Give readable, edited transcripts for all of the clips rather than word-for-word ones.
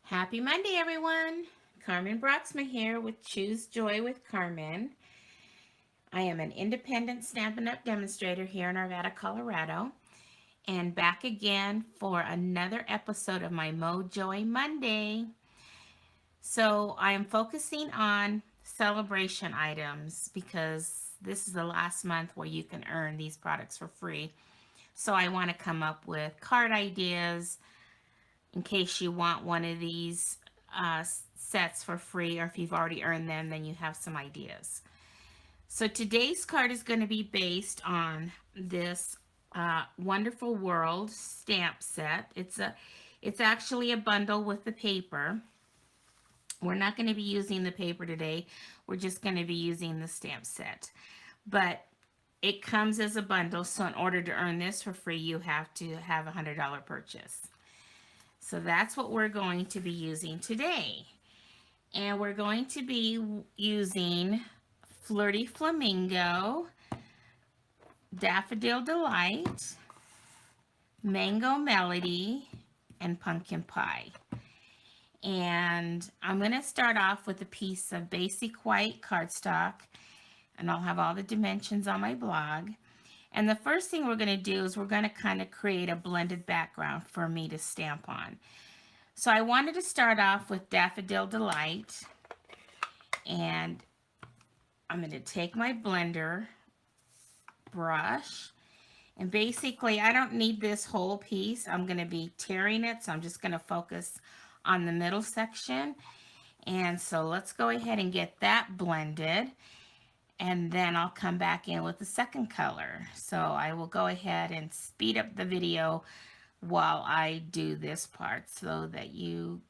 Happy Monday, everyone. Carmen Broxma here with Choose Joy with Carmen. I am an independent Stampin' Up! Demonstrator here in Arvada, Colorado, and back again for another episode of my Mojoy Monday. So I am focusing on Sale-A-Bration items because this is the last month where you can earn these products for free. So I want to come up with card ideas in case you want one of these sets for free, or if you've already earned them, then you have some ideas. So today's card is going to be based on this Wonderful World stamp set. It's actually a bundle with the paper. We're not going to be using the paper today. We're just going to be using the stamp set. But it comes as a bundle, so in order to earn this for free, you have to have a $100 purchase. So that's what we're going to be using today. And we're going to be using Flirty Flamingo, Daffodil Delight, Mango Melody, and Pumpkin Pie. And I'm going to start off with a piece of basic white cardstock, and I'll have all the dimensions on my blog. And the first thing we're going to do is we're going to kind of create a blended background for me to stamp on. So I wanted to start off with Daffodil Delight, and I'm going to take my blender brush, and basically I don't need this whole piece. I'm going to be tearing it, so I'm just going to focus on the middle section. And so let's go ahead and get that blended, and then I'll come back in with the second color. So I will go ahead and speed up the video while I do this part so that you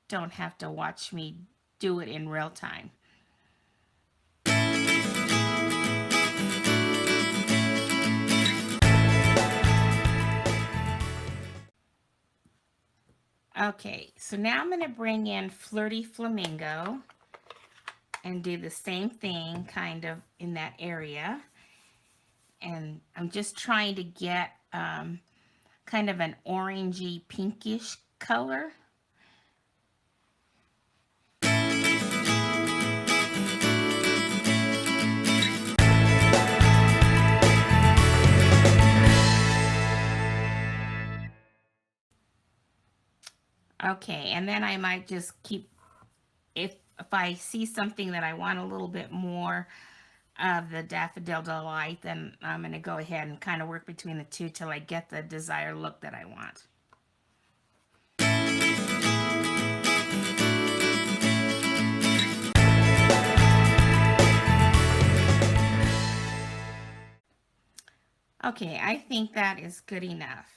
don't have to watch me do it in real time. Okay, so now I'm going to bring in Flirty Flamingo and do the same thing kind of in that area. And I'm just trying to get kind of an orangey pinkish color. Okay, and then I might just keep, if I see something that I want a little bit more of the Daffodil Delight, then I'm going to go ahead and kind of work between the two till I get the desired look that I want. Okay, I think that is good enough.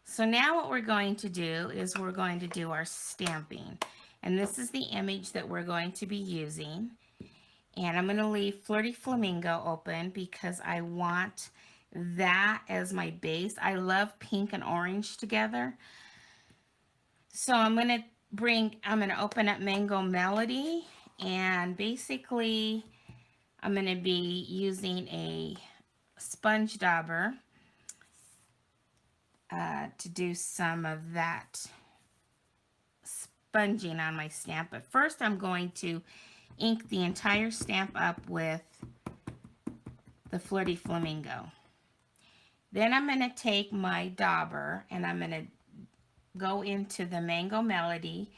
So now what we're going to do is we're going to do our stamping. And this is the image that we're going to be using. And I'm going to leave Flirty Flamingo open because I want that as my base. I love pink and orange together. So I'm going to open up Mango Melody, and basically I'm going to be using a sponge dauber to do some of that sponging on my stamp. But first I'm going to ink the entire stamp up with the Flirty Flamingo. Then I'm going to take my dauber and I'm going to go into the Mango Melody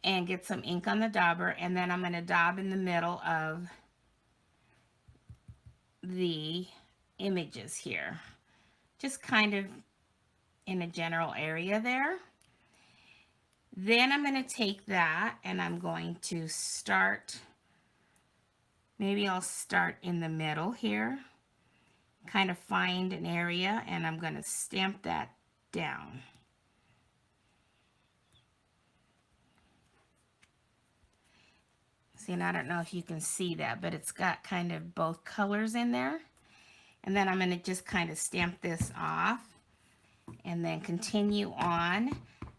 and get some ink on the dauber, and then I'm going to daub in the middle of the images here, just kind of in a general area there. Then I'm going to take that and I'm going to start, maybe I'll start in the middle here, kind of find an area, and I'm going to stamp that down. See, and I don't know if you can see that, but it's got kind of both colors in there. And then I'm going to just kind of stamp this off and then continue on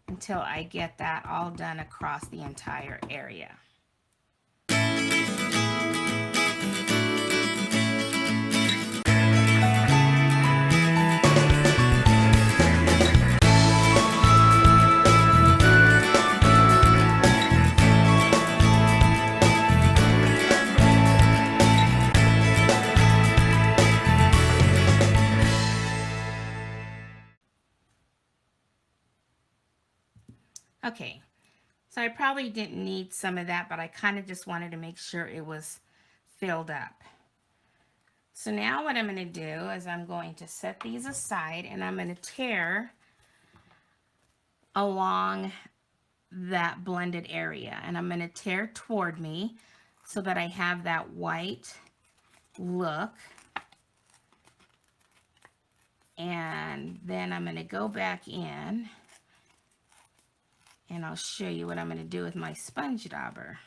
until I get that all done across the entire area. Okay, so I probably didn't need some of that, but I kind of just wanted to make sure it was filled up. So now what I'm going to do is I'm going to set these aside and I'm going to tear along that blended area, and I'm going to tear toward me so that I have that white look. And then I'm going to go back in and I'll show you what I'm going to do with my sponge dauber.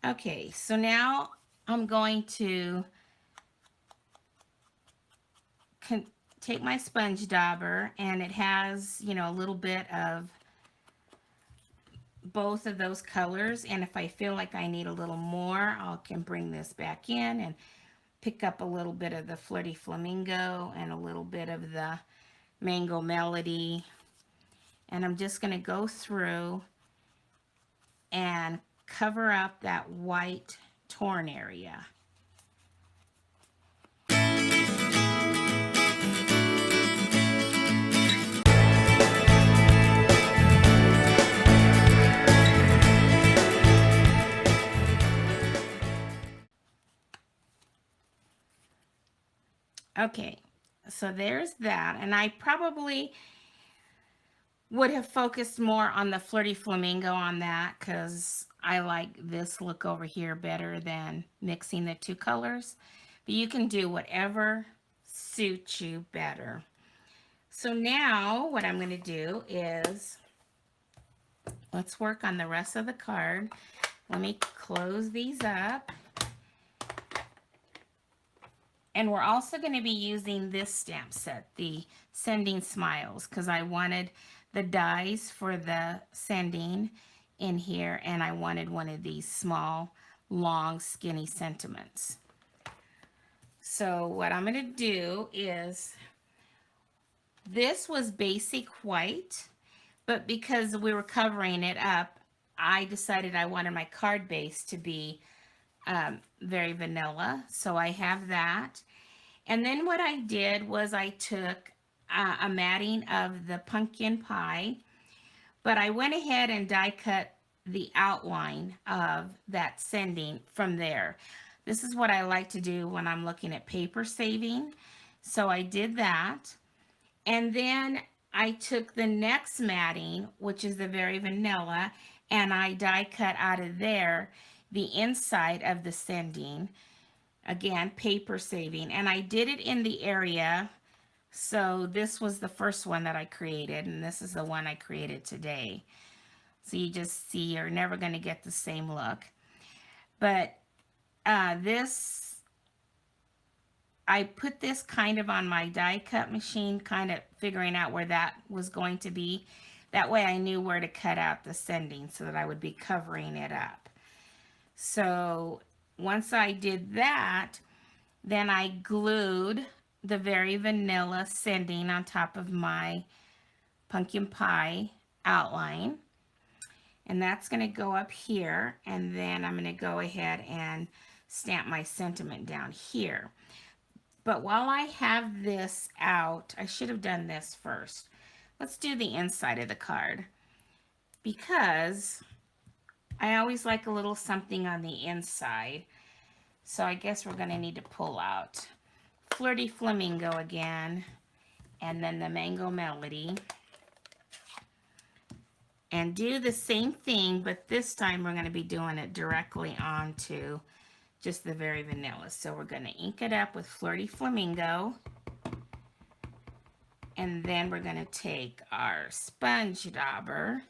Okay, so now I'm going to take my sponge dauber, and it has, you know, a little bit of both of those colors, and if I feel like I need a little more, I can bring this back in and pick up a little bit of the Flirty Flamingo and a little bit of the Mango Melody, and I'm just going to go through and cover up that white torn area. Okay, so there's that, and I probably would have focused more on the Flirty Flamingo on that because I like this look over here better than mixing the two colors. But you can do whatever suits you better. So now what I'm going to do is, let's work on the rest of the card. Let me close these up. And we're also going to be using this stamp set, the Sending Smiles, because I wanted the dies for the sending in here, and I wanted one of these small, long, skinny sentiments. So what I'm going to do is, this was basic white, but because we were covering it up, I decided I wanted my card base to be very vanilla. So I have that. And then what I did was I took a matting of the pumpkin pie, but I went ahead and die cut the outline of that sending from there. This is what I like to do when I'm looking at paper saving. So I did that. And then I took the next matting, which is the very vanilla, and I die cut out of there the inside of the sending. Again, paper saving, and I did it in the area. So this was the first one that I created, and this is the one I created today. So you just see you're never going to get the same look. But this, I put this kind of on my die cut machine, kind of figuring out where that was going to be. That way I knew where to cut out the sending so that I would be covering it up. So once I did that, then I glued the very vanilla sending on top of my pumpkin pie outline. And that's going to go up here. And then I'm going to go ahead and stamp my sentiment down here. But while I have this out, I should have done this first. Let's do the inside of the card, because I always like a little something on the inside. So I guess we're going to need to pull out Flirty Flamingo again, and then the Mango Melody. And do the same thing, but this time we're going to be doing it directly onto just the very vanilla. So we're going to ink it up with Flirty Flamingo. And then we're going to take our sponge dauber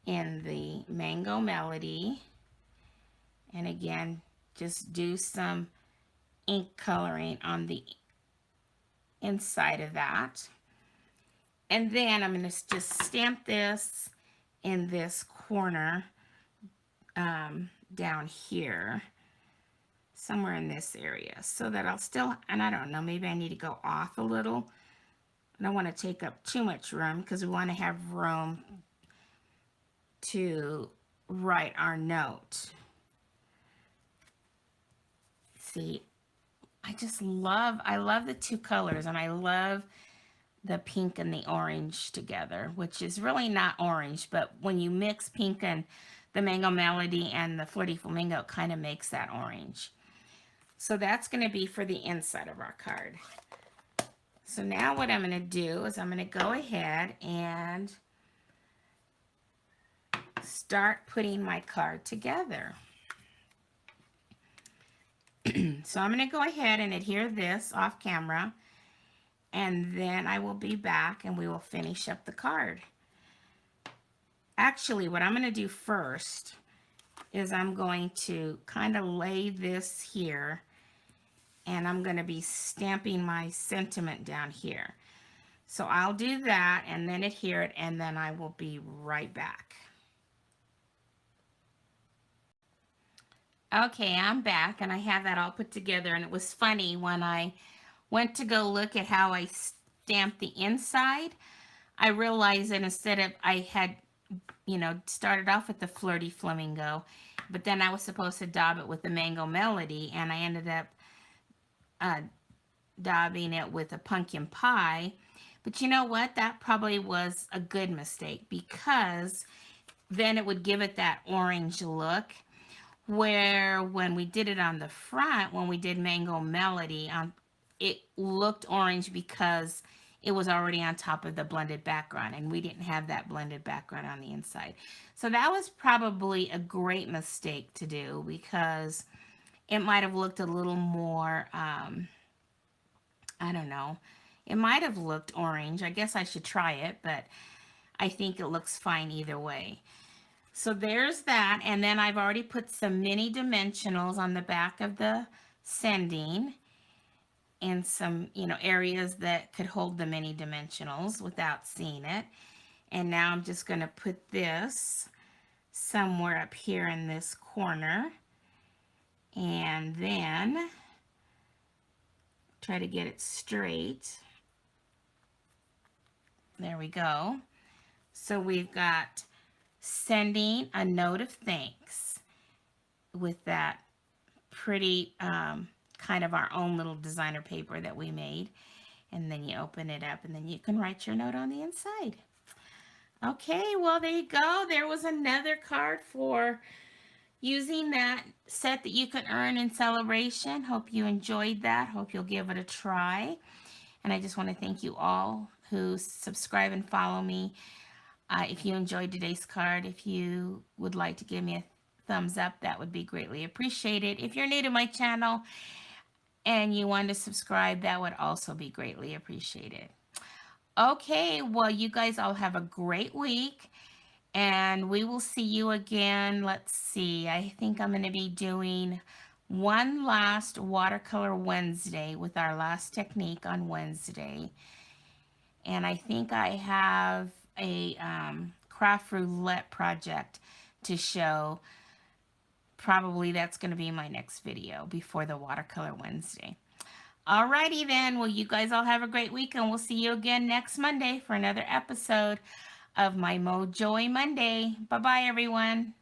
in the Mango Melody, and again just do some ink coloring on the inside of that. And then I'm going to just stamp this in this corner down here, somewhere in this area, so that I'll still, and I don't know, maybe I need to go off a little. I don't want to take up too much room because we want to have room to write our note. See, I I love the two colors, and I love the pink and the orange together, which is really not orange, but when you mix pink and the Mango Melody and the Flirty Flamingo, it kind of makes that orange. So that's going to be for the inside of our card. So now what I'm going to do is I'm going to go ahead and start putting my card together. So I'm going to go ahead and adhere this off camera, and then I will be back and we will finish up the card. Actually, what I'm going to do first is I'm going to kind of lay this here, and I'm going to be stamping my sentiment down here. So I'll do that and then adhere it, and then I will be right back. Okay, I'm back, and I have that all put together, and it was funny when I went to go look at how I stamped the inside, I realized that instead of, I had, you know, started off with the Flirty Flamingo, but then I was supposed to daub it with the Mango Melody, and I ended up daubing it with a pumpkin pie. But you know what? That probably was a good mistake, because then it would give it that orange look, where when we did it on the front, when we did Mango Melody, it looked orange because it was already on top of the blended background, and we didn't have that blended background on the inside. So that was probably a great mistake to do, because it might have looked a little more, I don't know, it might have looked orange. I guess I should try it, but I think it looks fine either way. So there's that, and then I've already put some mini dimensionals on the back of the sending, and some, you know, areas that could hold the mini dimensionals without seeing it. And now I'm just going to put this somewhere up here in this corner, and then try to get it straight. There we go. So we've got sending a note of thanks with that pretty kind of our own little designer paper that we made, and then you open it up and then you can write your note on the inside. Okay, well, there you go. There was another card for using that set that you can earn in Sale-A-Bration. Hope you enjoyed that. Hope you'll give it a try. And I just want to thank you all who subscribe and follow me. If you enjoyed today's card, if you would like to give me a thumbs up, that would be greatly appreciated. If you're new to my channel and you want to subscribe, that would also be greatly appreciated. Okay, well, you guys all have a great week, and we will see you again. Let's see, I think I'm going to be doing one last Watercolor Wednesday with our last technique on Wednesday. And I think I have a craft roulette project to show. Probably that's going to be my next video before the Watercolor Wednesday. Alrighty then, well, you guys all have a great week, and we'll see you again next Monday for another episode of my Mojoy Monday. Bye-bye, everyone.